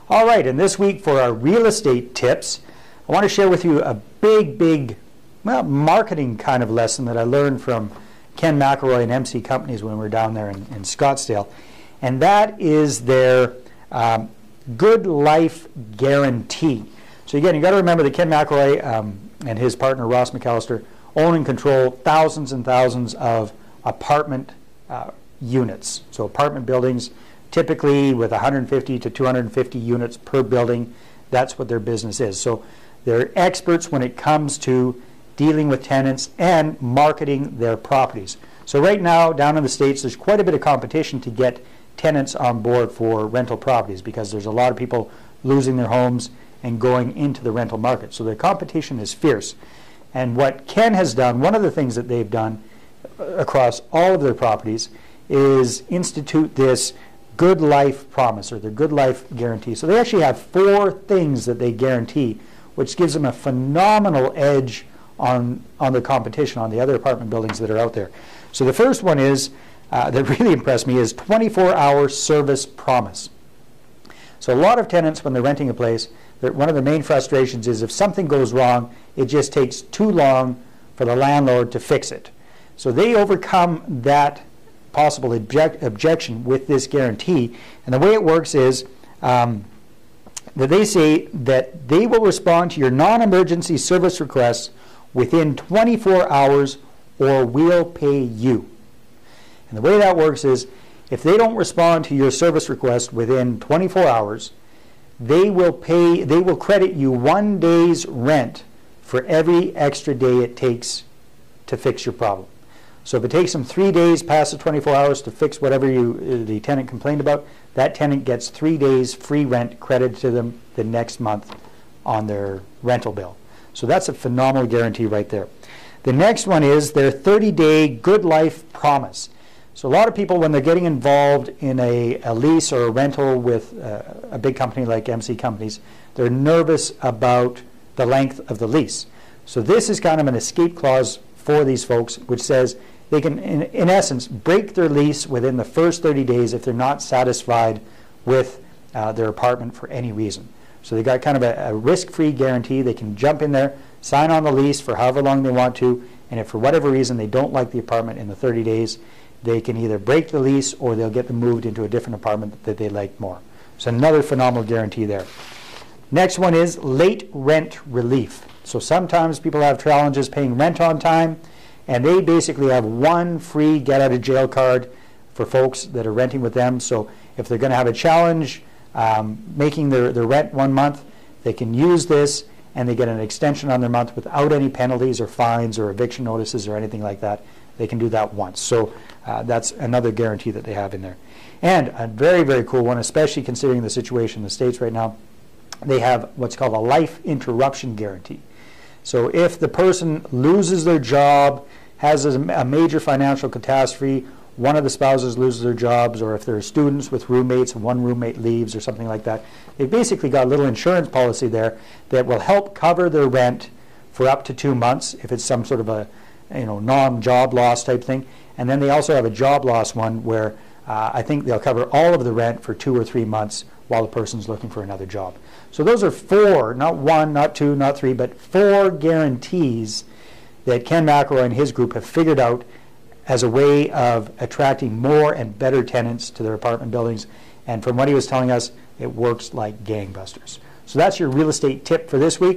All right, and this week for our real estate tips, I want to share with you a big, well, marketing kind of lesson that I learned from Ken McElroy and MC Companies when we were down there in Scottsdale. And that is their good life guarantee. So again, you got to remember that Ken McElroy and his partner Ross McAllister own and control thousands and thousands of apartment units. So apartment buildings, typically with 150 to 250 units per building. That's what their business is. So they're experts when it comes to dealing with tenants and marketing their properties. So right now, down in the States, there's quite a bit of competition to get tenants on board for rental properties because there's a lot of people losing their homes and going into the rental market. So the competition is fierce. And what Ken has done, one of the things that they've done across all of their properties is institute this good life promise, or their good life guarantee. So they actually have 4 things that they guarantee, which gives them a phenomenal edge on the competition, on the other apartment buildings that are out there. So the first one is, that really impressed me, is 24-hour service promise. So a lot of tenants, when they're renting a place, one of the main frustrations is if something goes wrong, it just takes too long for the landlord to fix it. So they overcome that possible objection with this guarantee. And the way it works is that they say that they will respond to your non-emergency service requests within 24 hours or we'll pay you. And the way that works is if they don't respond to your service request within 24 hours, they will credit you 1 day's rent for every extra day it takes to fix your problem. So if it takes them 3 days past the 24 hours to fix whatever the tenant complained about, that tenant gets 3 days free rent credited to them the next month on their rental bill. So that's a phenomenal guarantee right there. The next one is their 30-day good life promise. So a lot of people, when they're getting involved in a lease or a rental with a big company like MC Companies, they're nervous about the length of the lease. So this is kind of an escape clause for these folks, which says they can, in essence, break their lease within the first 30 days if they're not satisfied with their apartment for any reason. So they got kind of a risk-free guarantee. They can jump in there, sign on the lease for however long they want to, and if for whatever reason they don't like the apartment in the 30 days, they can either break the lease or they'll get them moved into a different apartment that they like more. So another phenomenal guarantee there. Next one is late rent relief. So sometimes people have challenges paying rent on time, and they basically have one free get-out-of-jail card for folks that are renting with them. So if they're going to have a challenge making their rent 1 month, they can use this and they get an extension on their month without any penalties or fines or eviction notices or anything like that. They can do that once. So that's another guarantee that they have in there. And a very cool one, especially considering the situation in the States right now, they have what's called a life interruption guarantee. So if the person loses their job, has a major financial catastrophe, one of the spouses loses their jobs, or if there are students with roommates and one roommate leaves or something like that, they've basically got a little insurance policy there that will help cover their rent for up to 2 months if it's some sort of a non-job loss type thing. And then they also have a job loss one where I think they'll cover all of the rent for 2 or 3 months while the person's looking for another job. So those are 4, not 1, not 2, not 3, but 4 guarantees that Ken McElroy and his group have figured out as a way of attracting more and better tenants to their apartment buildings. And from what he was telling us, it works like gangbusters. So that's your real estate tip for this week.